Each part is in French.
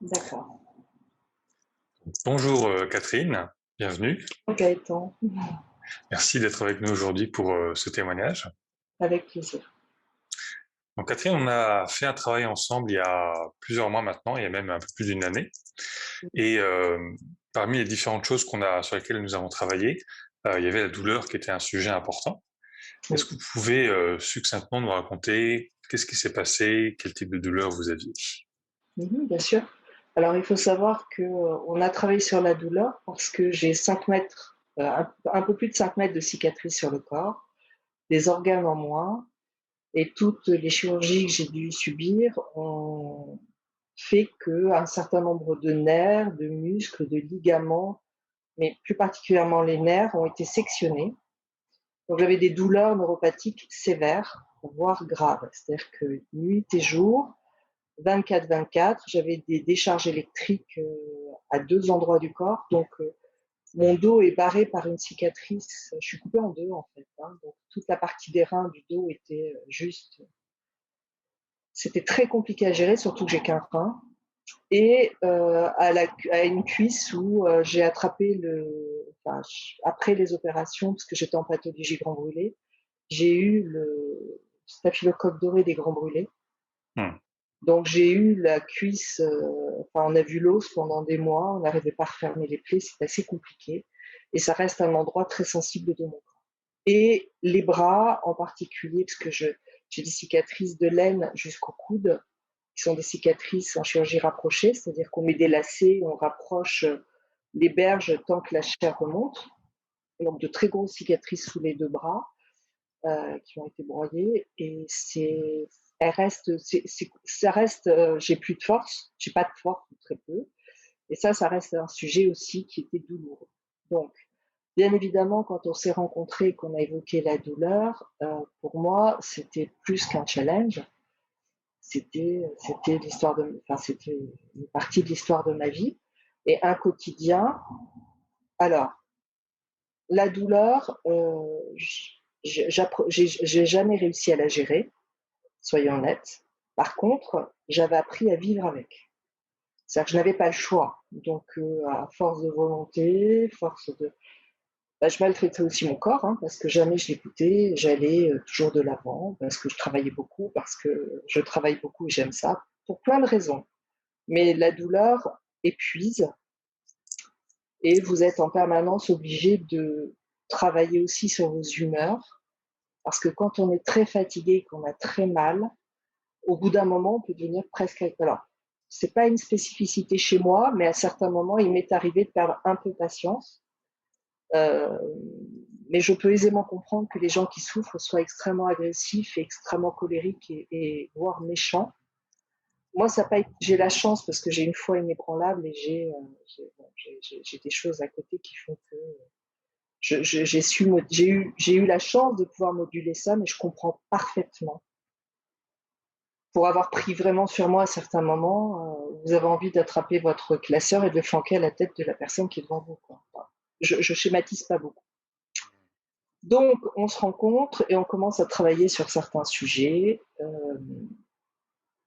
D'accord. Bonjour Catherine, bienvenue. Gaëtan, Merci d'être avec nous aujourd'hui pour ce témoignage. avec plaisir. Donc Catherine, on a fait un travail ensemble il y a plusieurs mois maintenant, il y a même un peu plus d'une année. Et parmi les différentes choses sur lesquelles nous avons travaillé, il y avait la douleur qui était un sujet important. Est-ce Oui. que vous pouvez succinctement nous raconter qu'est-ce qui s'est passé, quel type de douleur vous aviez? Bien sûr. Alors, il faut savoir qu'on a travaillé sur la douleur parce que j'ai 5 mètres, un peu plus de 5 mètres de cicatrices sur le corps, des organes en moins, et toutes les chirurgies que j'ai dû subir ont fait qu'un certain nombre de nerfs, de muscles, de ligaments, mais plus particulièrement les nerfs, ont été sectionnés. Donc j'avais des douleurs neuropathiques sévères, voire graves. C'est-à-dire que nuit et jour, 24-24, j'avais des décharges électriques à 2 endroits du corps. Donc mon dos est barré par une cicatrice. Je suis coupée en deux en fait, hein. Donc toute la partie des reins du dos était juste. C'était très compliqué à gérer, surtout que j'ai qu'un rein. Et à une cuisse où j'ai attrapé enfin, après les opérations, parce que j'étais en pathologie grand brûlé, j'ai eu le staphylocoque doré des grands brûlés. Hmm. Donc j'ai eu la cuisse, enfin on a vu l'os pendant des mois, on n'arrivait pas à refermer les plaies, c'est assez compliqué. Et ça reste un endroit très sensible de mon corps. Et les bras en particulier, parce que j'ai des cicatrices de l'aine jusqu'au coude, qui sont des cicatrices en chirurgie rapprochée, c'est-à-dire qu'on met des lacets, on rapproche les berges tant que la chair remonte. Donc de très grosses cicatrices sous les deux bras qui ont été broyées. Et ça reste, j'ai plus de force, j'ai pas de force, ou très peu. Et ça reste un sujet aussi qui était douloureux. Donc, bien évidemment, quand on s'est rencontrés, qu'on a évoqué la douleur, pour moi, c'était plus qu'un challenge. C'était l'histoire enfin, c'était une partie de l'histoire de ma vie et un quotidien. Alors, la douleur, j'ai jamais réussi à la gérer, soyons honnêtes. Par contre, j'avais appris à vivre avec. C'est-à-dire que je n'avais pas le choix. Donc, à force de volonté, je maltraitais aussi mon corps, hein, parce que jamais je l'écoutais. J'allais toujours de l'avant, parce que je travaillais beaucoup, parce que je travaille beaucoup et j'aime ça, pour plein de raisons. Mais la douleur épuise et vous êtes en permanence obligé de travailler aussi sur vos humeurs, parce que quand on est très fatigué, qu'on a très mal, au bout d'un moment, on peut devenir presque. Alors, c'est pas une spécificité chez moi, mais à certains moments, il m'est arrivé de perdre un peu patience. Euh, mais je peux aisément comprendre que les gens qui souffrent soient extrêmement agressifs et extrêmement colériques et voire méchants. Moi, ça pas été, j'ai la chance parce que j'ai une foi inébranlable et j'ai des choses à côté qui font que j'ai eu la chance de pouvoir moduler ça, mais je comprends parfaitement. Pour avoir pris vraiment sur moi à certains moments, vous avez envie d'attraper votre classeur et de le flanquer à la tête de la personne qui est devant vous, quoi. Je schématise pas beaucoup. Donc, on se rencontre et on commence à travailler sur certains sujets.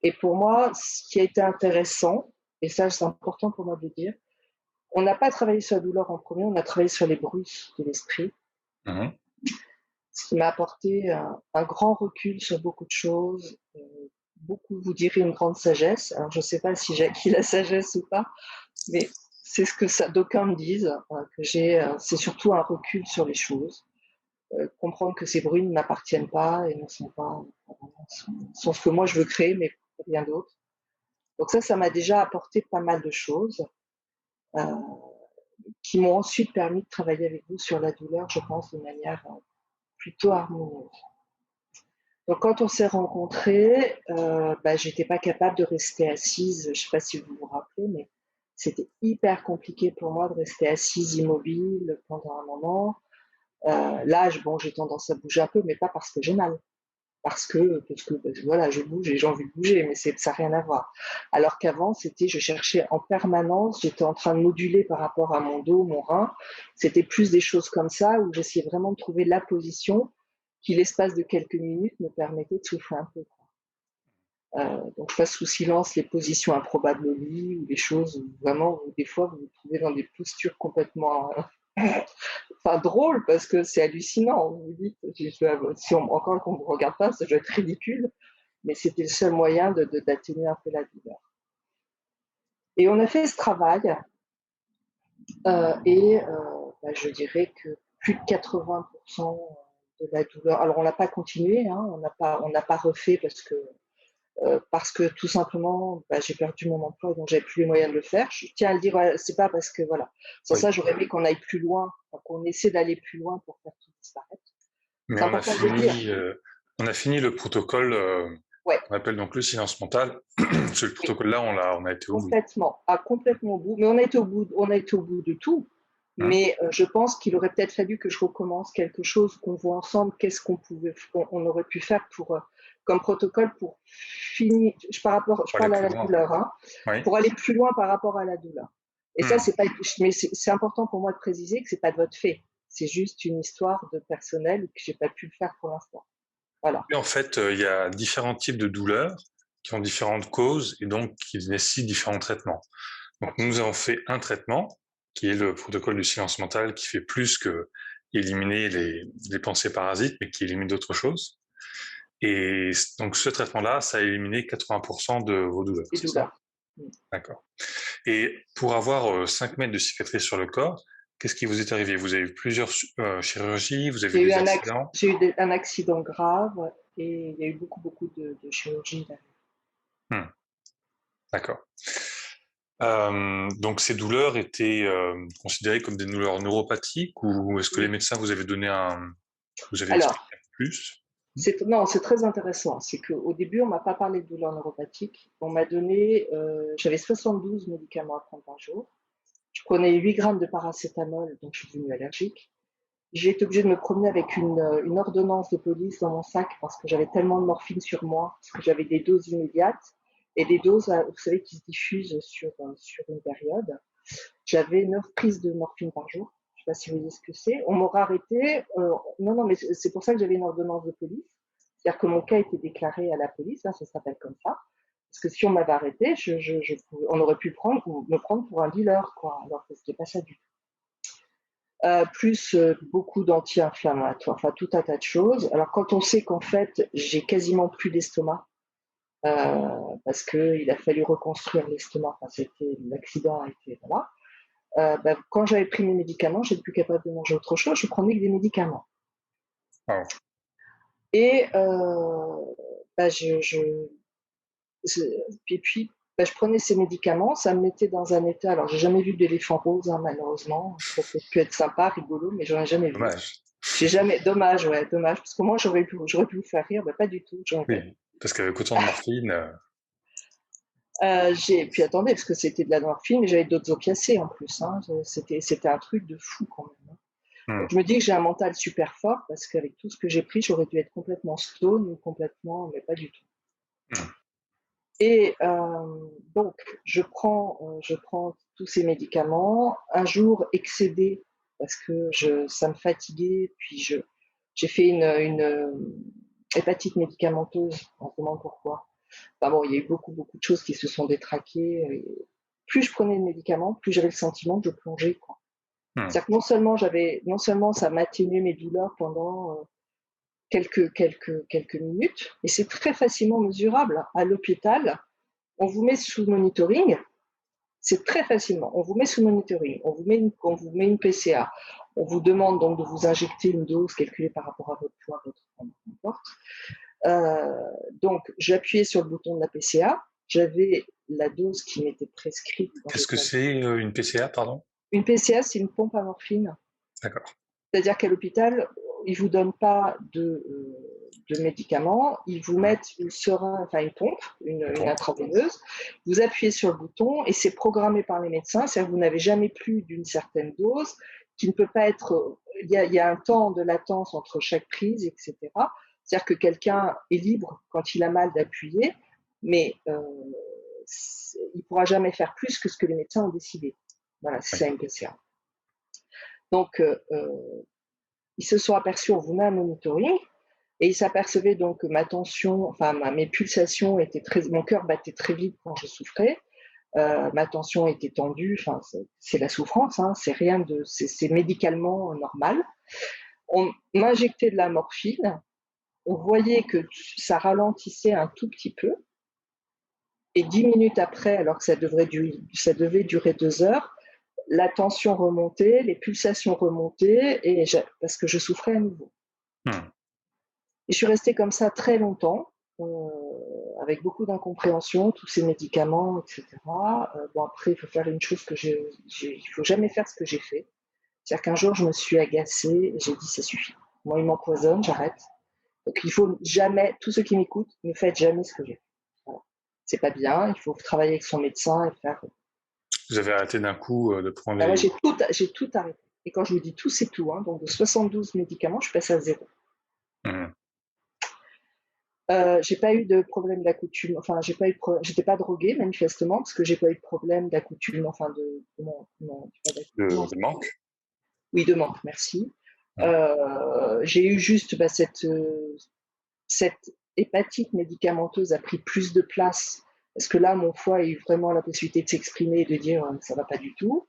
Et pour moi, ce qui a été intéressant, et ça c'est important pour moi de le dire, on n'a pas travaillé sur la douleur en premier, on a travaillé sur les bruits de l'esprit, Mhm. ce qui m'a apporté un grand recul sur beaucoup de choses. Beaucoup vous direz une grande sagesse. Alors je ne sais pas si j'ai acquis la sagesse ou pas, mais c'est ce que d'aucuns me disent, que c'est surtout un recul sur les choses. Comprendre que ces bruits ne m'appartiennent pas et ne sont pas sont ce que moi je veux créer, mais rien d'autre. Donc ça m'a déjà apporté pas mal de choses euh, qui m'ont ensuite permis de travailler avec vous sur la douleur, je pense, de manière plutôt harmonieuse. Donc quand on s'est rencontrés, j'étais pas capable de rester assise. Je ne sais pas si vous vous rappelez, mais c'était hyper compliqué pour moi de rester assise immobile pendant un moment. Là, bon, j'ai tendance à bouger un peu, mais pas parce que j'ai mal. Parce que voilà, je bouge et j'ai envie de bouger, mais ça n'a rien à voir. Alors qu'avant, je cherchais en permanence, j'étais en train de moduler par rapport à mon dos, mon rein. C'était plus des choses comme ça où j'essayais vraiment de trouver la position qui, l'espace de quelques minutes, me permettait de souffler un peu. Donc je passe sous silence les positions improbables au lit ou des choses où vraiment, des fois, vous vous trouvez dans des postures complètement enfin, drôles parce que c'est hallucinant. Vous vous dites, si encore qu'on ne vous regarde pas, ça doit être ridicule, mais c'était le seul moyen d'atténuer un peu la douleur. Et on a fait ce travail je dirais que plus de 80% de la douleur. Alors on n'a pas continué, hein, on n'a pas refait parce que tout simplement j'ai perdu mon emploi donc j'avais plus les moyens de le faire. Je tiens à le dire, c'est pas parce que voilà. Sans Oui. ça, j'aurais aimé qu'on aille plus loin, qu'on essaie d'aller plus loin pour faire tout disparaître. Mais C'est important de le dire. on a fini le protocole Ouais. qu'on appelle donc le silence mental. Ce protocole-là, on a été au bout. Complètement au bout. Mais on a été au bout de tout. Mais je pense qu'il aurait peut-être fallu que je recommence quelque chose, qu'on voit ensemble, qu'est-ce on aurait pu faire comme protocole pour finir. Je parle à la douleur, hein, oui. pour aller plus loin par rapport à la douleur. Et ça, c'est important pour moi de préciser que c'est pas de votre fait. C'est juste une histoire de personnel que j'ai pas pu le faire pour l'instant. Voilà. Et en fait, il y a différents types de douleurs qui ont différentes causes et donc qui nécessitent différents traitements. Donc nous avons fait un traitement qui est le protocole du silence mental qui fait plus que éliminer les pensées parasites, mais qui élimine d'autres choses. Et donc ce traitement-là, ça a éliminé 80% de vos douleurs. Les douleurs. D'accord. Et pour avoir 5 mètres de cicatrices sur le corps, qu'est-ce qui vous est arrivé? Vous avez eu plusieurs chirurgies, vous avez eu des accidents? J'ai eu un accident grave et il y a eu beaucoup de chirurgie. D'accord. Donc ces douleurs étaient considérées comme des douleurs neuropathiques ou est-ce que les médecins vous avaient donné vous avez expliqué un peu plus? Non, c'est très intéressant. C'est qu'au début, on m'a pas parlé de douleurs neuropathiques. On m'a donné, j'avais 72 médicaments à prendre par jour. Je prenais 8 grammes de paracétamol, donc je suis devenue allergique. J'ai été obligée de me promener avec une ordonnance de police dans mon sac parce que j'avais tellement de morphine sur moi, parce que j'avais des doses immédiates et des doses, vous savez, qui se diffusent sur une période. J'avais 9 prises de morphine par jour. Je ne sais pas si vous voyez ce que c'est. On m'aura arrêté. Non, mais c'est pour ça que j'avais une ordonnance de police. C'est-à-dire que mon cas était déclaré à la police, hein, ça s'appelle comme ça. Parce que si on m'avait arrêté, on aurait pu me prendre pour un dealer, quoi, alors que ce n'était pas ça du tout. Plus beaucoup d'anti-inflammatoires, enfin tout un tas de choses. Alors quand on sait qu'en fait j'ai quasiment plus d'estomac, parce qu'il a fallu reconstruire l'estomac, enfin, l'accident a été voilà. Quand j'avais pris mes médicaments, j'étais plus capable de manger autre chose, je prenais que des médicaments. Oh. Et puis je prenais ces médicaments, ça me mettait dans un état. Alors, j'ai jamais vu d'éléphant rose, hein, malheureusement. Ça peut être sympa, rigolo, mais j'en ai jamais vu. Dommage. Dommage, parce que moi, j'aurais pu vous faire rire, pas du tout. Oui, parce qu'avec autant de morphine. Puis attendez, parce que c'était de la morphine, mais j'avais d'autres opiacés en plus. Hein. C'était un truc de fou quand même. Donc, je me dis que j'ai un mental super fort parce qu'avec tout ce que j'ai pris, j'aurais dû être complètement stone ou complètement, mais pas du tout. Et donc, je prends tous ces médicaments. Un jour, excédé, parce que ça me fatiguait, puis j'ai fait une hépatite médicamenteuse, on se demande pourquoi. Enfin bon, il y a eu beaucoup de choses qui se sont détraquées. Et plus je prenais de médicaments, plus j'avais le sentiment que je plongeais, quoi. C'est-à-dire que non seulement ça m'atténuait mes douleurs pendant quelques minutes, et c'est très facilement mesurable. À l'hôpital, on vous met sous monitoring, c'est très facilement. On vous met sous monitoring, on vous met une PCA, on vous demande donc de vous injecter une dose calculée par rapport à votre poids, votre n'importe. Donc, j'appuyais sur le bouton de la PCA, j'avais la dose qui m'était prescrite. Qu'est-ce que c'est une PCA, pardon? Une PCA, c'est une pompe à morphine. D'accord. C'est-à-dire qu'à l'hôpital, ils ne vous donnent pas de médicaments, ils vous mettent une pompe, une intraveineuse, vous appuyez sur le bouton et c'est programmé par les médecins, c'est-à-dire que vous n'avez jamais plus d'une certaine dose, qui ne peut pas être. Il y a un temps de latence entre chaque prise, etc. C'est-à-dire que quelqu'un est libre quand il a mal d'appuyer, mais il ne pourra jamais faire plus que ce que les médecins ont décidé. Voilà, c'est ça une PCA. Donc, ils se sont aperçus, on vous met un monitoring. Et il s'apercevait donc que ma tension, enfin mes pulsations étaient mon cœur battait très vite quand je souffrais, ma tension était tendue, enfin c'est la souffrance, hein, c'est rien de, c'est médicalement normal. On m'injectait de la morphine, on voyait que ça ralentissait un tout petit peu, et 10 minutes après, alors que ça devait durer 2 heures, la tension remontait, les pulsations remontaient, parce que je souffrais à nouveau. Hmm. Et je suis restée comme ça très longtemps, avec beaucoup d'incompréhension, tous ces médicaments, etc. Bon, après, il faut faire une chose il ne faut jamais faire ce que j'ai fait. C'est-à-dire qu'un jour, je me suis agacée et j'ai dit, ça suffit. Moi, il m'empoisonne, j'arrête. Donc, il faut jamais, tous ceux qui m'écoutent, ne faites jamais ce que j'ai fait. Voilà. C'est pas bien, il faut travailler avec son médecin et faire. Vous avez arrêté d'un coup de prendre Moi, les... j'ai tout arrêté. Et quand je vous dis tout, c'est tout. Hein. Donc, de 72 médicaments, je passe à 0. Hmm. J'ai pas eu de problème d'accoutumance, enfin, j'étais pas droguée manifestement, parce que j'ai pas eu de problème d'accoutumance, enfin, pas d'accoutumance. De manque. Oui, de manque, merci. Hmm. J'ai eu juste cette hépatite médicamenteuse a pris plus de place, parce que là, mon foie a eu vraiment la possibilité de s'exprimer et de dire ça va pas du tout.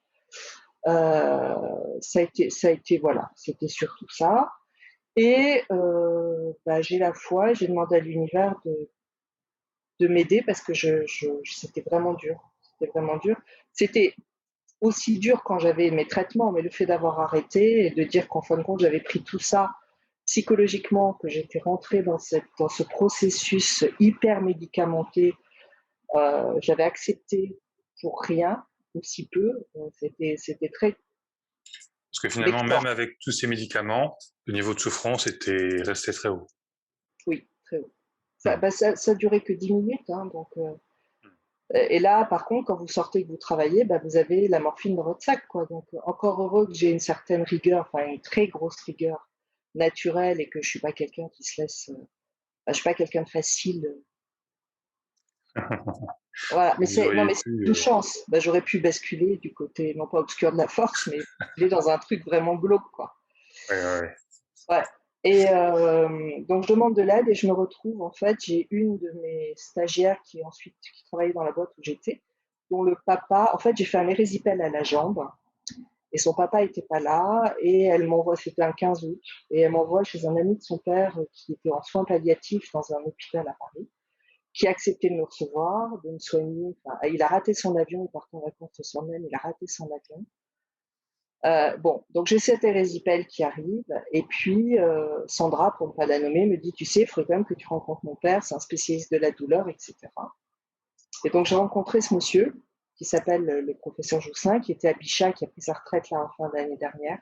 Ça a été, voilà, c'était surtout ça. Et j'ai la foi, j'ai demandé à l'univers de m'aider parce que c'était vraiment dur. C'était vraiment dur. C'était aussi dur quand j'avais mes traitements, mais le fait d'avoir arrêté et de dire qu'en fin de compte, j'avais pris tout ça psychologiquement, que j'étais rentrée dans ce processus hyper médicamenté, j'avais accepté pour rien, aussi peu, c'était très Parce que finalement, lecteur. même avec tous ces médicaments, le niveau de souffrance était resté très haut. Oui, très haut. Hmm. Ça durait que 10 minutes, hein, donc. Et là, par contre, quand vous sortez, que vous travaillez, vous avez la morphine dans votre sac, quoi. Donc, encore heureux que j'ai une certaine rigueur, enfin une très grosse rigueur naturelle, et que je suis pas quelqu'un qui se laisse, je suis pas quelqu'un de facile. Voilà. Mais Vous non, auriez mais c'est pu... une chance. J'aurais pu basculer du côté non pas obscur de la force, mais basculer dans un truc vraiment glauque, quoi. Ouais, ouais, ouais. Ouais. Et donc je demande de l'aide et je me retrouve, en fait, j'ai une de mes stagiaires qui travaillait dans la boîte où j'étais, dont le papa, en fait, j'ai fait un érésipèle à la jambe et son papa était pas là et elle m'envoie, c'était un 15 août, et elle m'envoie chez un ami de son père qui était en soins palliatifs dans un hôpital à Paris, qui a accepté de me recevoir, de me soigner. Enfin, il a raté son avion, il partait en vacances le soir même, il a raté son avion. Bon, donc j'ai cette érésipèle qui arrive, et puis Sandra, pour ne pas la nommer, me dit, tu sais, il faudrait quand même que tu rencontres mon père, c'est un spécialiste de la douleur, etc. Et donc j'ai rencontré ce monsieur, qui s'appelle le professeur Joussin, qui était à Bichat, qui a pris sa retraite là en fin d'année dernière,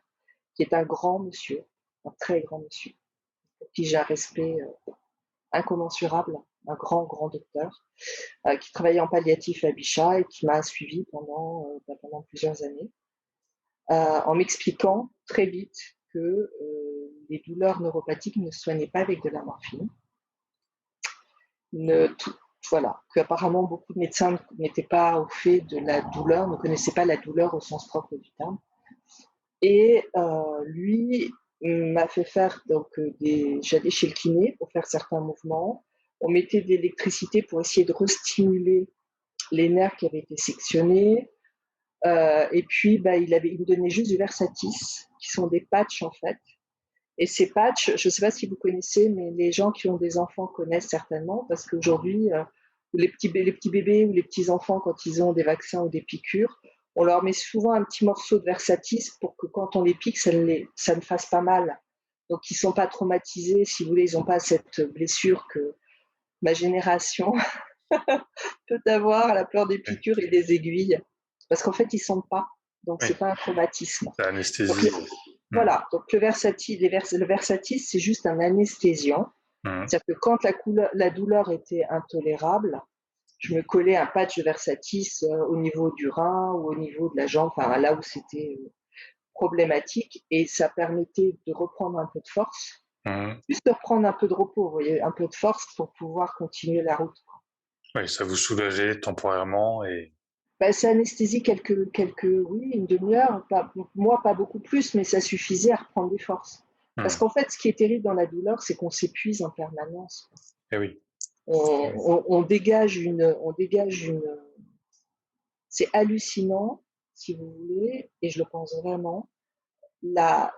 qui est un grand monsieur, un très grand monsieur, pour qui j'ai un respect incommensurable, un grand, grand docteur, qui travaillait en palliatif à Bichat et qui m'a suivi pendant plusieurs années. En m'expliquant très vite que les douleurs neuropathiques ne se soignaient pas avec de la morphine. Voilà, qu'apparemment beaucoup de médecins n'étaient pas au fait de la douleur, ne connaissaient pas la douleur au sens propre du terme. Et lui m'a fait faire, donc j'allais chez le kiné pour faire certains mouvements. On mettait de l'électricité pour essayer de restimuler les nerfs qui avaient été sectionnés. Et puis, il me donnait juste du Versatis, qui sont des patchs en fait. Et ces patchs, je ne sais pas si vous connaissez, mais les gens qui ont des enfants connaissent certainement, parce qu'aujourd'hui, les petits bébés ou les petits enfants, quand ils ont des vaccins ou des piqûres, on leur met souvent un petit morceau de Versatis pour que quand on les pique, ça ne fasse pas mal. Donc, ils ne sont pas traumatisés, si vous voulez, ils n'ont pas cette blessure que ma génération peut avoir à la peur des Oui, piqûres et des aiguilles. Parce qu'en fait, ils ne sentent pas. Donc, oui. ce n'est pas un traumatisme. C'est Donc, anesthésie. Hmm. voilà. Donc, le Versatis, c'est juste un anesthésiant. Hmm. C'est-à-dire que quand la douleur était intolérable, je me collais un patch de Versatis au niveau du rein ou au niveau de la jambe, enfin là où c'était problématique, et ça permettait de reprendre un peu de force, Hmm. juste de reprendre un peu de repos, vous voyez, un peu de force pour pouvoir continuer la route. Oui, ça vous soulageait temporairement et... Ça anesthésie oui, une demi-heure, moi pas beaucoup plus, mais ça suffisait à reprendre des forces. Parce Mmh. qu'en fait, ce qui est terrible dans la douleur, c'est qu'on s'épuise en permanence. Eh oui. On, Eh oui. on dégage une. C'est hallucinant, si vous voulez, et je le pense vraiment, la,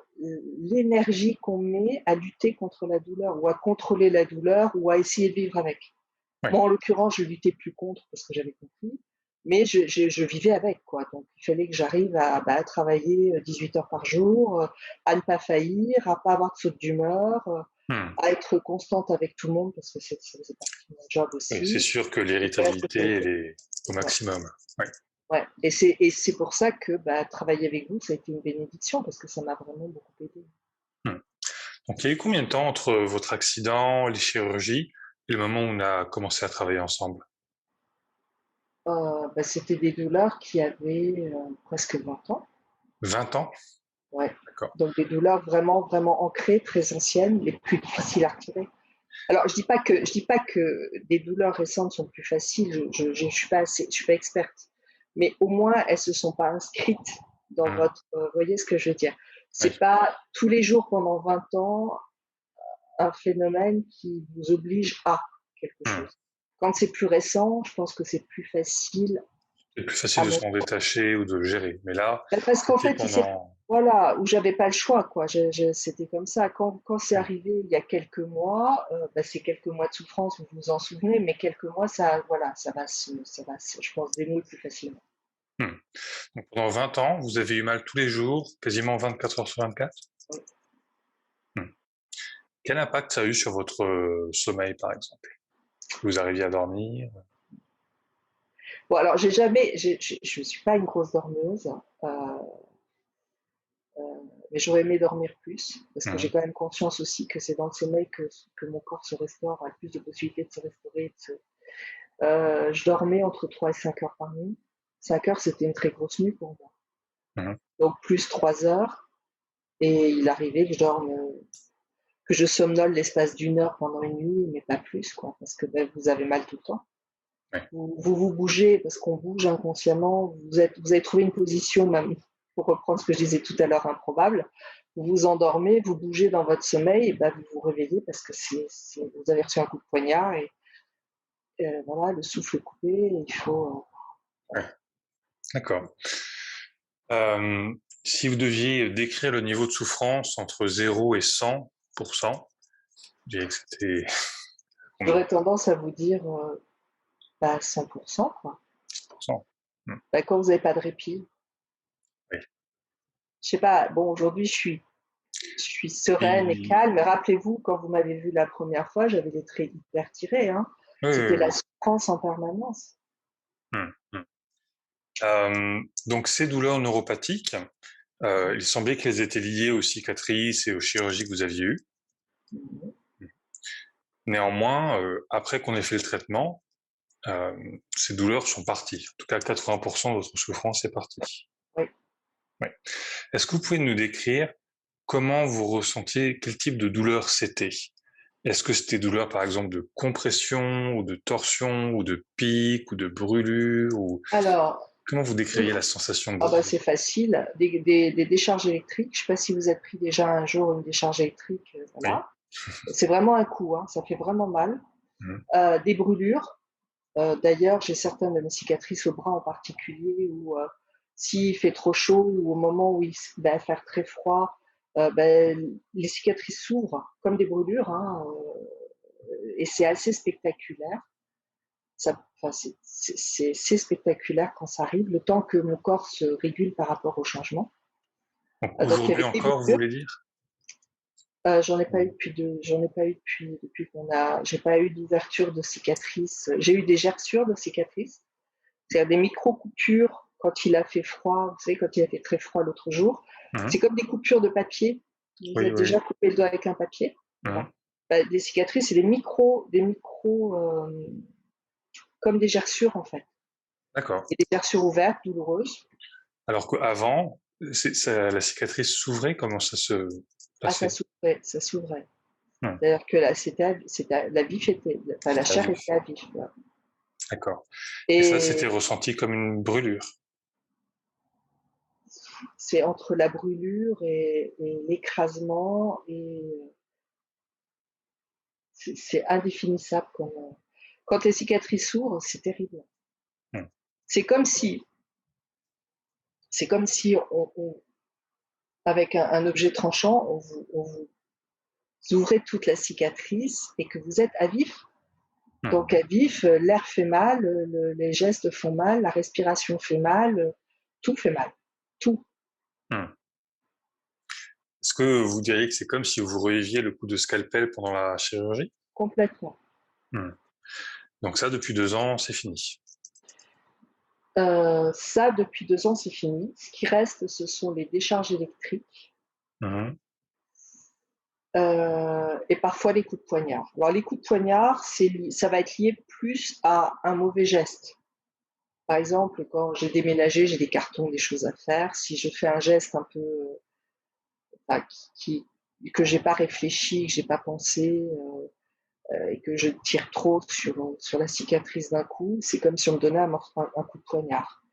l'énergie qu'on met à lutter contre la douleur, ou à contrôler la douleur, ou à essayer de vivre avec. Ouais. Moi, en l'occurrence, je luttais plus contre parce que j'avais compris, mais je vivais avec, quoi. Donc, il fallait que j'arrive à travailler 18 heures par jour, à ne pas faillir, à pas avoir de saute d'humeur, Mmh. à être constante avec tout le monde parce que ça faisait partie de mon job Oui, c'est aussi. sûr que Et que la l'irritabilité, elle sécurité. est au Ouais, maximum. Ouais. ouais. Et c'est pour ça que travailler avec vous, ça a été une bénédiction parce que ça m'a vraiment beaucoup aidé. Mmh. Donc, il y a eu combien de temps entre votre accident, les chirurgies, et le moment où on a commencé à travailler ensemble? C'était des douleurs qui avaient presque 20 ans. 20 ans? Ouais. D'accord. Donc des douleurs vraiment, vraiment ancrées, très anciennes, les plus difficiles à retirer. Alors je dis pas que des douleurs récentes sont plus faciles. Je suis pas experte, mais au moins elles se sont pas inscrites dans Mmh. votre. Vous voyez ce que je veux dire? Oui. C'est pas tous les jours pendant 20 ans un phénomène qui vous oblige à quelque Mmh. chose. Quand c'est plus récent, je pense que c'est plus facile C'est plus facile à de mettre. s'en détacher ou de le gérer. Mais là, Parce qu'en c'était fait, pendant. voilà, où j'avais pas le choix, quoi. C'était comme ça. Quand c'est Mmh. arrivé il y a quelques mois, c'est quelques mois de souffrance, vous vous en souvenez, mais quelques mois, ça, voilà, je pense, dénouer plus facilement. Mmh. Donc, pendant 20 ans, vous avez eu mal tous les jours, quasiment 24 heures sur 24? Oui. Mmh. Quel impact ça a eu sur votre sommeil, par exemple? Vous arriviez à dormir? Bon, alors, j'ai jamais, je suis pas une grosse dormeuse, euh, euh, mais j'aurais aimé dormir plus, parce que j'ai Mmh. quand même conscience aussi que c'est dans le sommeil que mon corps se restaure, a plus de possibilités de se restaurer. Je dormais entre 3 et 5 heures par nuit. 5 heures, c'était une très grosse nuit pour moi. Mmh. Donc plus 3 heures. Et il arrivait que je somnole l'espace d'une heure pendant une nuit, mais pas plus, quoi, parce que vous avez mal tout le temps. Ouais. Vous bougez, parce qu'on bouge inconsciemment, vous avez trouvé une position, même, pour reprendre ce que je disais tout à l'heure, improbable. Vous vous endormez, vous bougez dans votre sommeil, et vous vous réveillez parce que vous avez reçu un coup de poignard, et voilà, le souffle est coupé, et il faut. Ouais. D'accord. Si vous deviez décrire le niveau de souffrance entre 0 et 100%, je dirais que c'était combien? J'aurais tendance à vous dire 100%, quoi. 100%. Mmh. Quand vous n'avez pas de répit. Oui. Je sais pas, bon, aujourd'hui, je suis sereine et Puis, calme. Mais rappelez-vous, quand vous m'avez vue la première fois, j'avais les traits hyper tirés, hein. oui, oui, C'était oui. la souffrance en permanence. Mmh, mmh. Donc ces douleurs neuropathiques, il semblait qu'elles étaient liées aux cicatrices et aux chirurgies que vous aviez eues. Mhm. Néanmoins, après qu'on ait fait le traitement, ces douleurs sont parties. En tout cas, 80% de votre souffrance est partie. Oui. Ouais. Est-ce que vous pouvez nous décrire comment vous ressentiez, quel type de douleur c'était? Est-ce que c'était douleur, par exemple, de compression ou de torsion ou de pic ou de brûlure ou Alors, comment vous décririez la sensation que vous c'est aviez? facile. Des décharges électriques. Je ne sais pas si vous êtes pris déjà un jour une décharge électrique. Oui. Voilà. C'est vraiment un coup, hein. Ça fait vraiment mal. Mmh. Des brûlures. D'ailleurs, j'ai certaines de mes cicatrices au bras en particulier où s'il fait trop chaud ou au moment où il va faire très froid, les cicatrices s'ouvrent comme des brûlures, hein, et c'est assez spectaculaire. C'est spectaculaire quand ça arrive, le temps que mon corps se régule par rapport au changement. Donc Donc il y aujourd'hui avait des encore, vous brûlures. voulez dire? J'en ai pas eu depuis j'ai pas eu d'ouverture de cicatrices. J'ai eu des gerçures de cicatrices. C'est des micro-coupures quand il a fait froid, vous savez, quand il a fait très froid l'autre jour. Mmh. C'est comme des coupures de papier. Vous Oui, êtes oui. déjà coupé le doigt avec un papier. Mmh. Voilà. Des cicatrices, c'est des micros comme des gerçures en fait. D'accord. Et des gerçures ouvertes, douloureuses. Alors qu'avant, la cicatrice s'ouvrait, comment ça se Ah, ça passait? s'ouvrait, ça s'ouvrait. Mmh. C'est-à-dire que là, la vif enfin, la C'était à chair vif. était à vif. Voilà. D'accord. Et ça, c'était Et ressenti comme une brûlure. c'est entre la brûlure et l'écrasement, et c'est indéfinissable. Quand les cicatrices s'ouvrent, c'est terrible. Mmh. C'est comme si, avec un objet tranchant, on vous ouvrez toute la cicatrice et que vous êtes à vif. Mmh. Donc à vif, l'air fait mal, les gestes font mal, la respiration fait mal, tout fait mal. Tout. Mmh. Est-ce que vous diriez que c'est comme si vous reviviez le coup de scalpel pendant la chirurgie? Complètement. Mmh. Donc ça, depuis 2 ans, c'est fini. Ça, depuis 2 ans, c'est fini. Ce qui reste, ce sont les décharges électriques. Mmh. Et parfois les coups de poignard. Alors les coups de poignard, ça va être lié plus à un mauvais geste. Par exemple, quand j'ai déménagé, j'ai des cartons, des choses à faire. Si je fais un geste un peu bah, que j'ai pas réfléchi, que j'ai pas pensé, et que je tire trop sur la cicatrice d'un coup, c'est comme si on me donnait un coup de poignard.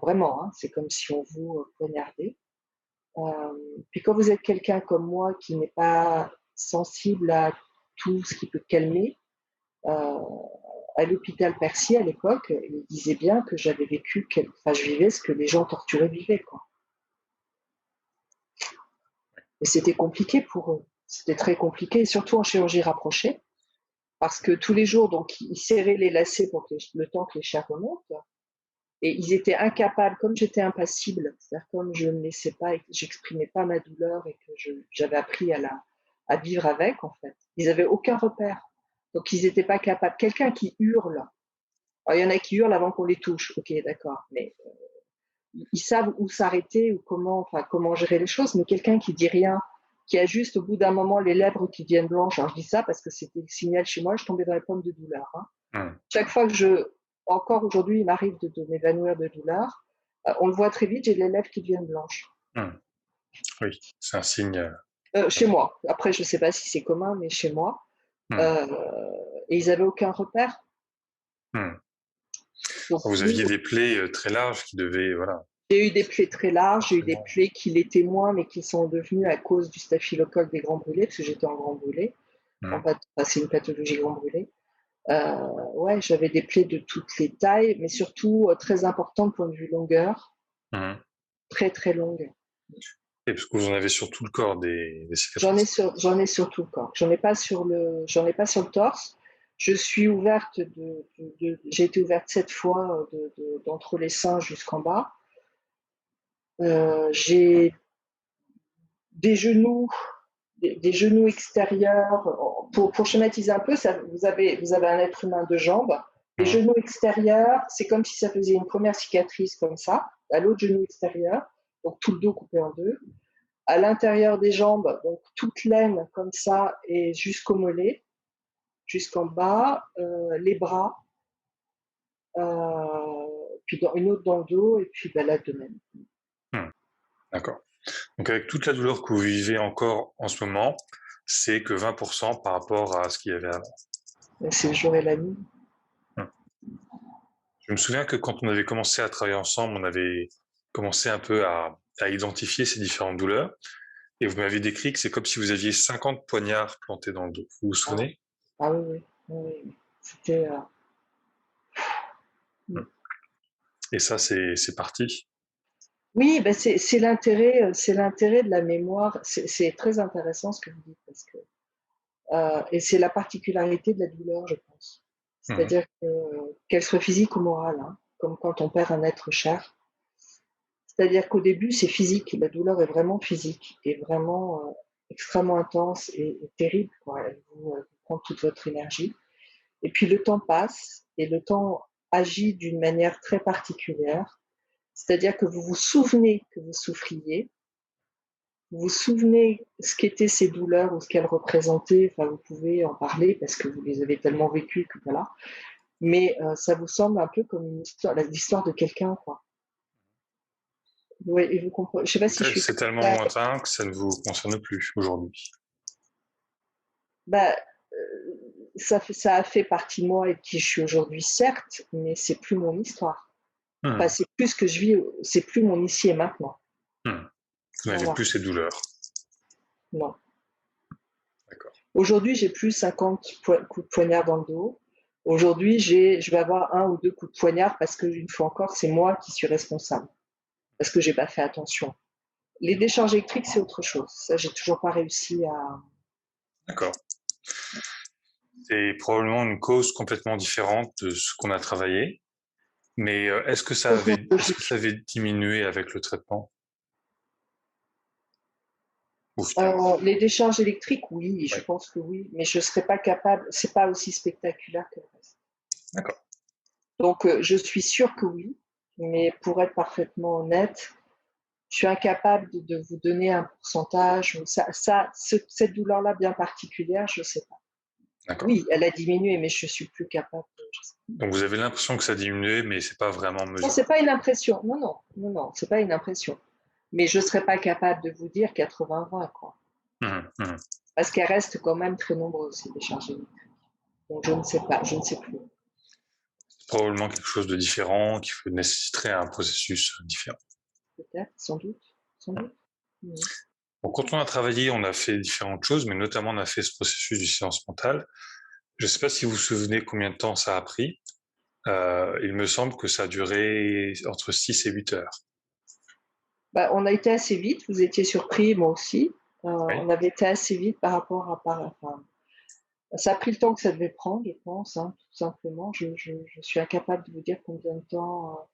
Vraiment, hein, c'est comme si on vous poignardait. Puis quand vous êtes quelqu'un comme moi qui n'est pas sensible à tout ce qui peut calmer, euh, à l'hôpital Percy à l'époque, il disait bien que j'avais vécu, je vivais ce que les gens torturés vivaient, quoi. Et c'était compliqué pour eux. C'était très compliqué, surtout en chirurgie rapprochée, parce que tous les jours, donc, ils serraient les lacets pour que le temps que les chairs remontent. Et ils étaient incapables, comme j'étais impassible, c'est-à-dire comme je ne laissais pas, j'exprimais pas ma douleur et que j'avais appris à vivre avec, en fait. Ils n'avaient aucun repère. Donc ils n'étaient pas capables. Quelqu'un qui hurle, alors il y en a qui hurlent avant qu'on les touche, ok, d'accord, mais ils savent où s'arrêter ou comment gérer les choses, mais quelqu'un qui dit rien, qui a juste au bout d'un moment les lèvres qui deviennent blanches, alors je dis ça parce que c'était le signal chez moi, je tombais dans les pommes de douleur, hein. Mmh. Chaque fois encore aujourd'hui, il m'arrive de m'évanouir de douleur. On le voit très vite, j'ai les lèvres qui deviennent blanches. Mmh. Oui, c'est un signe. Chez moi. Après, je ne sais pas si c'est commun, mais chez moi. Mmh. Euh, et ils n'avaient aucun repère. Mmh. Donc, Vous aviez des plaies très larges qui devaient, voilà. j'ai eu des plaies très larges, j'ai eu des plaies qui l'étaient moins, mais qui sont devenues à cause du staphylocoque des grands brûlés, parce que j'étais en grand brûlé. Mmh. C'est une pathologie grand brûlé. Ouais, j'avais des plaies de toutes les tailles, mais surtout très importantes point de vue longueur, Mmh. très très longue. Et parce que vous en avez sur tout le corps des cicatrices. J'en ai sur tout le corps. J'en ai pas sur le torse. Je suis ouverte j'ai été ouverte 7 fois d'entre les seins jusqu'en bas. J'ai des genoux, des genoux extérieurs. Pour schématiser un peu, vous avez un être humain de jambes. Les Mmh. genoux extérieurs, c'est comme si ça faisait une première cicatrice comme ça, à l'autre genou extérieur, donc tout le dos coupé en deux. À l'intérieur des jambes, donc toute l'aine comme ça et jusqu'au mollet, jusqu'en bas, les bras, puis une autre dans le dos et puis l'abdomen. Mmh. D'accord. Donc avec toute la douleur que vous vivez encore en ce moment, c'est que 20% par rapport à ce qu'il y avait avant. C'est le jour et la nuit. Mmh. Je me souviens que quand on avait commencé à travailler ensemble, on avait commencé un peu à identifier ces différentes douleurs. Et vous m'avez décrit que c'est comme si vous aviez 50 poignards plantés dans le dos. Vous vous Ah, souvenez? ah oui, oui, oui, oui. C'était. Mmh. Et ça, c'est parti. Oui, ben c'est l'intérêt de la mémoire. C'est très intéressant ce que vous dites parce que et c'est la particularité de la douleur, je pense. Mmh. C'est-à-dire qu'elle soit physique ou morale, hein, comme quand on perd un être cher. C'est-à-dire qu'au début, c'est physique, la douleur est vraiment physique et vraiment extrêmement intense et terrible, quoi. Elle vous prend toute votre énergie. Et puis le temps passe et le temps agit d'une manière très particulière. C'est-à-dire que vous vous souvenez que vous souffriez, vous vous souvenez ce qu'étaient ces douleurs ou ce qu'elles représentaient. Enfin, vous pouvez en parler parce que vous les avez tellement vécues que voilà. Mais ça vous semble un peu comme l'histoire de quelqu'un, quoi. Ouais, et vous comprenez. Je sais pas Donc si je suis c'est tellement claire. lointain que ça ne vous concerne plus aujourd'hui. Bah, ça a fait partie de moi et de qui je suis aujourd'hui, certes, mais c'est plus mon histoire. Enfin, c'est plus ce que je vis, c'est plus mon ici et maintenant. Vous n'avez plus ces douleurs. Non. D'accord. Aujourd'hui, j'ai plus 50 coups de poignard dans le dos. Aujourd'hui, je vais avoir 1 ou 2 coups de poignard parce que, une fois encore, c'est moi qui suis responsable. Parce que j'ai pas fait attention. Les décharges électriques, c'est autre chose. Ça, j'ai toujours pas réussi à. D'accord. C'est probablement une cause complètement différente de ce qu'on a travaillé. Mais est-ce que ça avait diminué avec le traitement? Les décharges électriques, oui, je pense que oui, mais je serais pas capable. C'est pas aussi spectaculaire que le reste. D'accord. Donc, je suis sûre que oui, mais pour être parfaitement honnête, je suis incapable de vous donner un pourcentage. Cette douleur-là bien particulière, je sais pas. D'accord. Oui, elle a diminué, mais je suis plus capable. Donc vous avez l'impression que ça a diminué, mais c'est pas vraiment mesuré. Non, c'est pas une impression. Non, c'est pas une impression. Mais je serais pas capable de vous dire 80-20, quoi. Parce qu'elles restent quand même très nombreuses, ces décharges électriques. Donc je ne sais pas, je ne sais plus. C'est probablement quelque chose de différent qui nécessiterait un processus différent. Peut-être, sans doute. Bon, quand on a travaillé, on a fait différentes choses, mais notamment on a fait ce processus du silence mental. Je ne sais pas si vous vous souvenez combien de temps ça a pris. Il me semble que ça a duré entre 6 et 8 heures. Bah, on a été assez vite, vous étiez surpris, moi aussi. Oui. On avait été assez vite par rapport à. Enfin, ça a pris le temps que ça devait prendre, je pense, hein, tout simplement. Je suis incapable de vous dire combien de temps.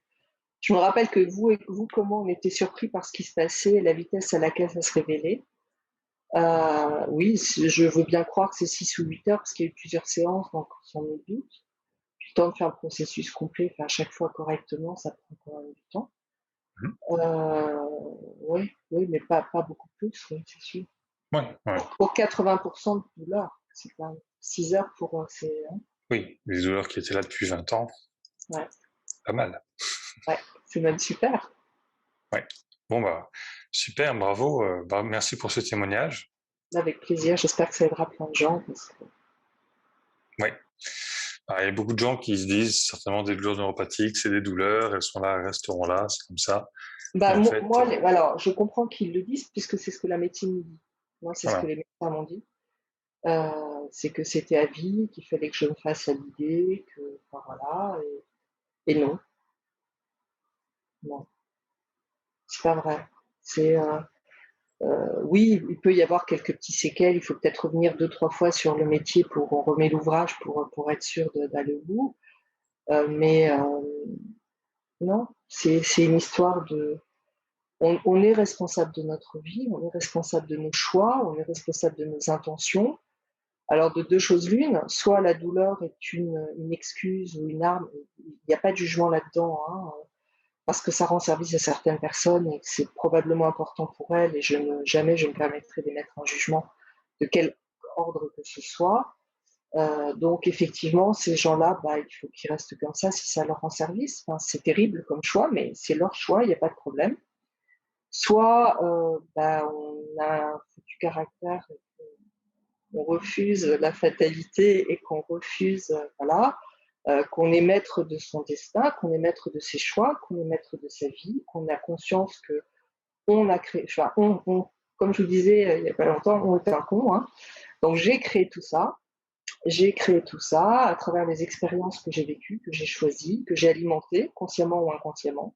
Je me rappelle que vous, comment on était surpris par ce qui se passait, la vitesse à laquelle ça se révélait. Oui, je veux bien croire que c'est 6 ou 8 heures, parce qu'il y a eu plusieurs séances, donc sans nul doute. Du temps de faire le processus complet, à chaque fois correctement, ça prend quand même du temps. Oui, mais pas beaucoup plus, oui, c'est sûr. Ouais. Pour 80% de douleur, c'est pas 6 heures pour. Oui, des douleurs qui étaient là depuis 20 ans. Ouais. Pas mal. Ouais, c'est même super. Ouais. Bon, super, bravo. Merci pour ce témoignage. Avec plaisir, j'espère que ça aidera plein de gens. Oui. Il y a beaucoup de gens qui se disent certainement des douleurs neuropathiques, c'est des douleurs, elles sont là, elles resteront là, c'est comme ça. En fait, alors, je comprends qu'ils le disent puisque c'est ce que la médecine nous dit. Moi, c'est ce que les médecins m'ont dit. C'est que c'était à vie, qu'il fallait que je me fasse à l'idée, voilà, et non. Non, c'est pas vrai. Oui, il peut y avoir quelques petits séquelles, il faut peut-être revenir 2-3 fois sur le métier pour on remet l'ouvrage pour être sûr d'aller au bout. Mais non, c'est une histoire de. On est responsable de notre vie, on est responsable de nos choix, on est responsable de nos intentions. Alors de 2 choses l'une, soit la douleur est une excuse ou une arme, il n'y a pas de jugement là-dedans, hein, parce que ça rend service à certaines personnes et que c'est probablement important pour elles, et jamais je me permettrai d'émettre un jugement de quel ordre que ce soit. Donc effectivement, ces gens-là, il faut qu'ils restent comme ça si ça leur rend service. Enfin, c'est terrible comme choix, mais c'est leur choix, il n'y a pas de problème. Soit on a un foutu caractère, on refuse la fatalité et qu'on refuse, qu'on est maître de son destin, qu'on est maître de ses choix, qu'on est maître de sa vie, qu'on a conscience que on a créé, comme je vous disais il n'y a pas longtemps, on était un con, hein. Donc j'ai créé tout ça à travers les expériences que j'ai vécues, que j'ai choisies, que j'ai alimentées, consciemment ou inconsciemment.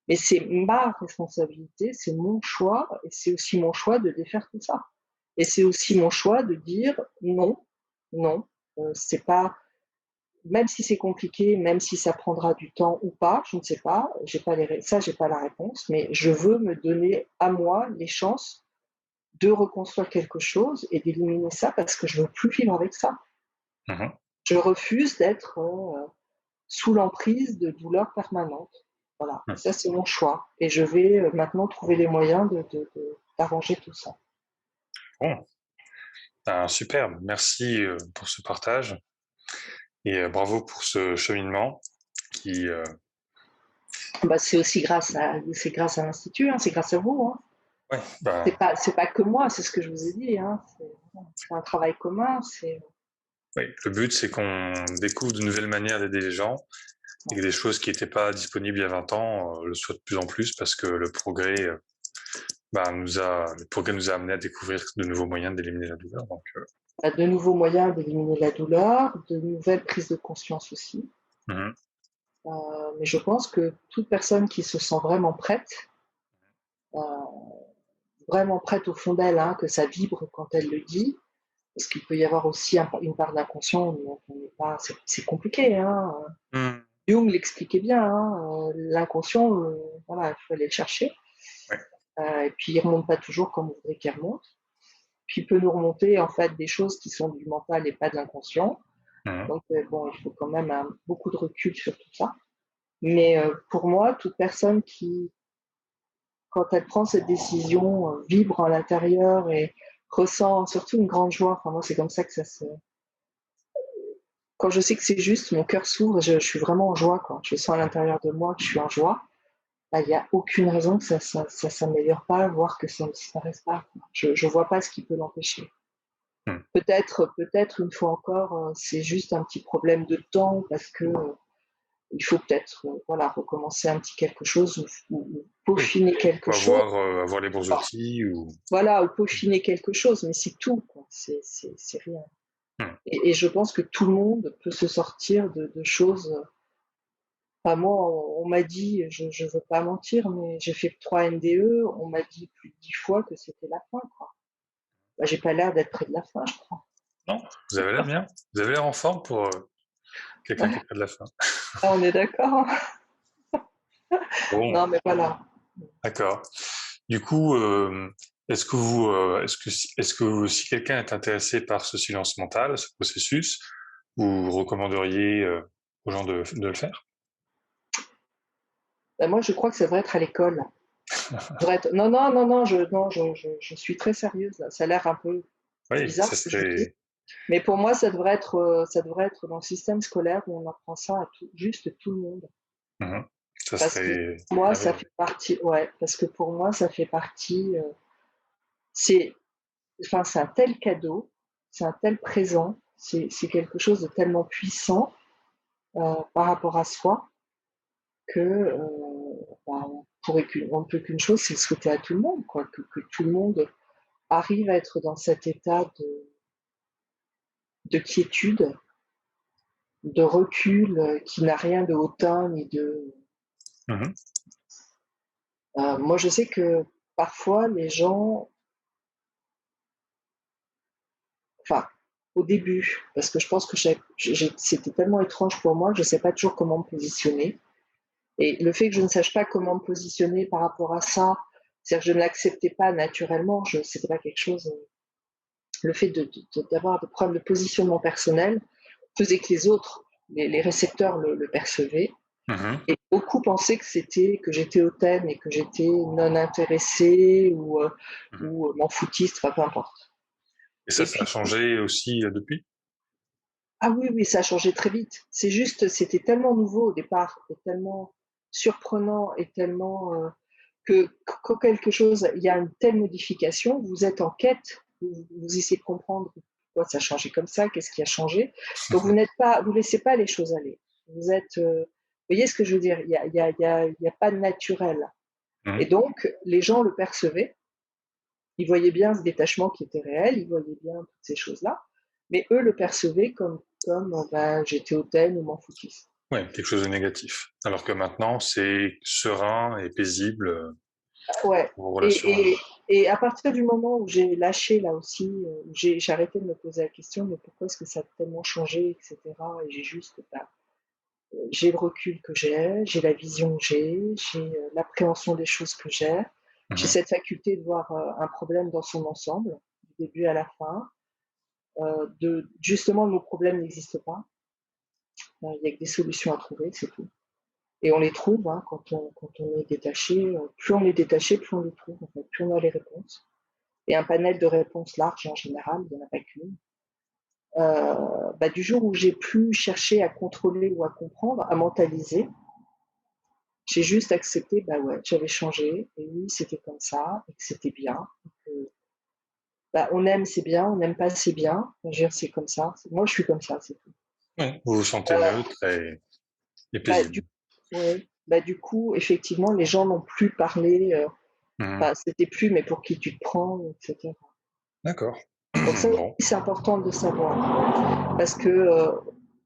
Mais c'est ma responsabilité, c'est mon choix, et c'est aussi mon choix de défaire tout ça. Et c'est aussi mon choix de dire non, c'est pas, même si c'est compliqué, même si ça prendra du temps ou pas, je ne sais pas, j'ai pas la réponse, mais je veux me donner à moi les chances de reconstruire quelque chose et d'éliminer ça parce que je veux plus vivre avec ça. Je refuse d'être sous l'emprise de douleurs permanentes. Voilà, ça c'est mon choix. Et je vais maintenant trouver les moyens d'arranger tout ça. Bon, superbe. Merci pour ce partage et bravo pour ce cheminement qui. C'est aussi grâce à l'Institut, hein, c'est grâce à vous. Hein. Ouais, c'est pas que moi, c'est ce que je vous ai dit. Hein. C'est un travail commun. Oui, le but, c'est qu'on découvre de nouvelles manières d'aider les gens et Ouais. que des choses qui n'étaient pas disponibles il y a 20 ans le soient de plus en plus parce que le progrès nous a amené à découvrir de nouveaux moyens d'éliminer la douleur. Donc, De nouveaux moyens d'éliminer la douleur, de nouvelles prises de conscience aussi. mhm. Mais je pense que toute personne qui se sent euh, vraiment prête au fond d'elle, hein, que ça vibre quand elle le dit, parce qu'il peut y avoir aussi une part d'inconscient, on n'est pas, c'est compliqué. Hein. Mm. Jung l'expliquait bien, hein, l'inconscient, voilà, il faut aller le chercher. Ouais. Et puis il remonte pas toujours comme on voudrait qu'il remonte. Puis il peut nous remonter en fait des choses qui sont du mental et pas de l'inconscient. Mhm. Donc bon, il faut quand même beaucoup de recul sur tout ça. Mais pour moi, toute personne qui, quand elle prend cette décision, vibre à l'intérieur et ressent surtout une grande joie. Enfin, moi, c'est comme ça que ça se. Quand je sais que c'est juste, mon cœur s'ouvre et je suis vraiment en joie. Quoi. Je sens à l'intérieur de moi que je suis en joie. Bah, il n'y a aucune raison que ça s'améliore pas, voire que ça ne disparaisse pas. Je ne vois pas ce qui peut l'empêcher. Mm. Peut-être une fois encore, c'est juste un petit problème de temps parce que il faut peut-être voilà, recommencer un petit quelque chose ou Oui, peaufiner quelque ou chose. avoir les bons outils ou. Voilà, ou peaufiner quelque chose, mais c'est tout, quoi. C'est rien. Mm. Et je pense que tout le monde peut se sortir de choses. Enfin, moi, on m'a dit, je ne veux pas mentir, mais j'ai fait 3 NDE, on m'a dit plus de 10 fois que c'était la fin, quoi. Bah, j'ai pas l'air d'être près de la fin, je crois. Non, vous avez l'air bien. Vous avez l'air en forme pour quelqu'un qui est Ouais. près de la fin. Ah, on est d'accord. Bon, Non, mais voilà. d'accord. Du coup, est-ce que si quelqu'un est intéressé par ce silence mental, ce processus, vous recommanderiez aux gens de le faire? Bah, moi, je crois que ça devrait être à l'école. Non, non, non, non, je suis très sérieuse. Là. Ça a l'air un peu Oui, bizarre ça ce que je dis. serait, Mais pour moi, ça devrait être dans le système scolaire où on apprend ça à juste tout le monde. mhm, ça Parce que serait moi, ça merveilleux. fait partie, ouais, parce que pour moi, ça fait partie, c'est, enfin, c'est un tel cadeau, c'est un tel présent, c'est quelque chose de tellement puissant par rapport à soi que bah, on ne peut qu'une chose, c'est le souhaiter à tout le monde, quoi, que tout le monde arrive à être dans cet état de quiétude, de recul qui n'a rien de hautain ni de. Mhm, Moi, je sais que parfois les gens, enfin, au début, parce que je pense que c'était tellement étrange pour moi que je ne sais pas toujours comment me positionner. Et le fait que je ne sache pas comment me positionner par rapport à ça, c'est-à-dire que je ne l'acceptais pas naturellement, c'était pas quelque chose. Le fait d'avoir des problèmes de positionnement personnel faisait que les autres, les récepteurs le percevaient. mhm. Et beaucoup pensaient que j'étais hautaine et que j'étais non intéressée Mhm. ou m'en foutiste, enfin, peu importe. Et Et ça a puis, changé aussi depuis? ah oui, oui, ça a changé très vite. C'est juste, c'était tellement nouveau au départ, et tellement surprenant, et tellement que quand quelque chose, il y a une telle modification, vous êtes en quête, vous essayez de comprendre pourquoi ça a changé comme ça, qu'est-ce qui a changé. Donc vous laissez pas les choses aller. Vous êtes, vous voyez ce que je veux dire? Il y a pas de naturel. Et Mhm. donc les gens le percevaient. Ils voyaient bien ce détachement qui était réel, ils voyaient bien toutes ces choses-là, mais eux le percevaient comme ben, j'étais hautaine ou m'en foutiste. Ouais, quelque chose de négatif. Alors que maintenant, c'est serein et paisible Ouais. vos relations. Et, et, et à partir du moment où j'ai lâché là aussi, où j'ai arrêté de me poser la question de pourquoi est-ce que ça a tellement changé, etc. Et j'ai juste, ben, j'ai le recul que j'ai la vision que j'ai l'appréhension des choses que j'ai Mhm. cette faculté de voir un problème dans son ensemble, du début à la fin, justement nos problèmes n'existent pas, il n'y a que des solutions à trouver, c'est tout. Et on les trouve hein, quand on est détaché. Plus on est détaché, plus on les trouve, en fait, plus on a les réponses. Et un panel de réponses large en général, il n'y en a pas qu'une. Bah, du jour où j'ai plus cherché à contrôler ou à comprendre, à mentaliser, j'ai juste accepté, bah ouais, j'avais changé, et oui, c'était comme ça, et que c'était bien. Et que Bah, on aime, c'est bien, on n'aime pas, c'est bien. Je veux dire, c'est comme ça. Moi, je suis comme ça, c'est tout. Ouais, vous vous sentez Euh, neutre et bah, paisible. ouais. Bah, du coup, effectivement, les gens n'ont plus parlé. Mhm. Enfin, c'était plus, mais pour qui tu te prends, etc. D'accord. Donc ça, Bon. c'est important de savoir, parce que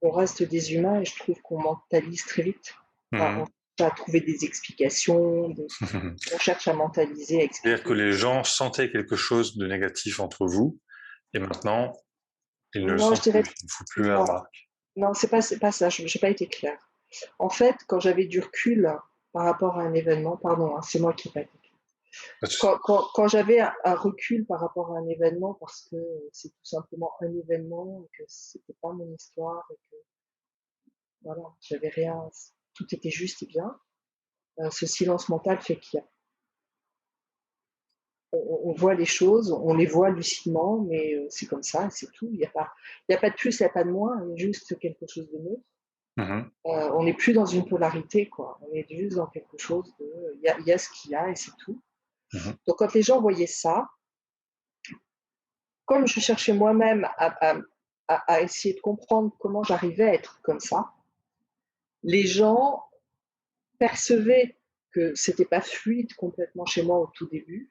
on reste des humains et je trouve qu'on mentalise très vite. Enfin, on Mhm. cherche à trouver des explications, on cherche à mentaliser, à C'est-à-dire que expliquer. les gens sentaient quelque chose de négatif entre vous, et maintenant, ils ne le Non, je sentent dirais plus. Ils ne font plus la non, remarque. non, c'est pas ça. Je n'ai pas été claire. En fait, quand j'avais du recul par rapport à un événement, pardon, hein, c'est moi qui n'ai pas été claire. Pas de souci. Quand j'avais un recul par rapport à un événement, parce que c'est tout simplement un événement, et que c'était pas mon histoire, et que voilà, j'avais rien, tout était juste et bien. Ce silence mental fait on voit les choses, on les voit lucidement, mais c'est comme ça, c'est tout. Il y a pas de plus, il n'y a pas de moins, il y a juste quelque chose de neutre. Mhm. On n'est plus dans une polarité, quoi. On est juste dans quelque chose de, il y a ce qu'il y a et c'est tout. Mhm. Donc quand les gens voyaient ça, comme je cherchais moi-même à essayer de comprendre comment j'arrivais à être comme ça, les gens percevaient que c'était pas fluide complètement chez moi au tout début,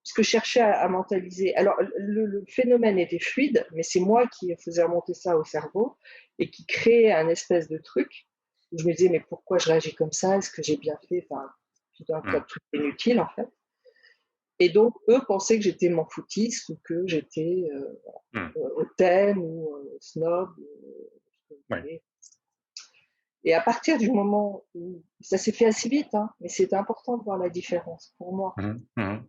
parce que je cherchais à mentaliser. Alors, le phénomène était fluide, mais c'est moi qui faisais remonter ça au cerveau et qui créait un espèce de truc où je me disais, mais pourquoi je réagis comme ça? Est-ce que j'ai bien fait? Enfin, tout un tas Mhm. de trucs inutiles, en fait. Et donc, eux pensaient que j'étais m'en foutiste ou que j'étais Mhm. hautaine ou snob. Ce que vous Oui. voulez. Et à partir du moment où ça s'est fait assez vite, hein, mais c'était important de voir la différence pour moi. Mhm. Mhm.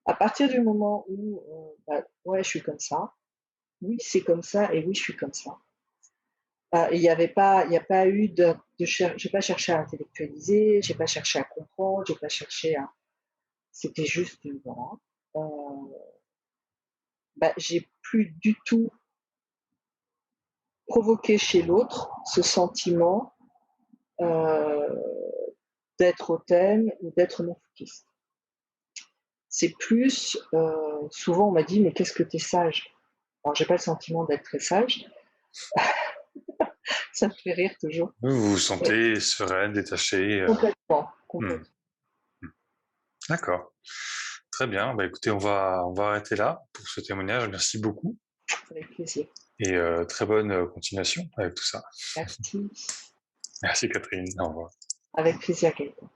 À partir du moment où, bah, ouais, je suis comme ça, oui, c'est comme ça, et oui, je suis comme ça. Il n'y avait pas, il n'y a pas eu j'ai pas cherché à intellectualiser, j'ai pas cherché à comprendre, j'ai pas cherché à, c'était juste, voilà. Euh, Bah, j'ai plus du tout provoqué chez l'autre ce sentiment euh, d'être hautaine ou d'être non foutiste. C'est plus, souvent on m'a dit, mais qu'est-ce que t'es sage? Alors j'ai pas le sentiment d'être très sage, ça me fait rire toujours. Vous vous Mais sentez sereine, détachée. complètement, Mhm. complètement, D'accord. Très bien. Bah, écoutez, on va arrêter là pour ce témoignage. Merci beaucoup avec plaisir. et très bonne continuation avec tout ça. Merci, Merci Catherine. Au revoir. avec plaisir, Gaëtan.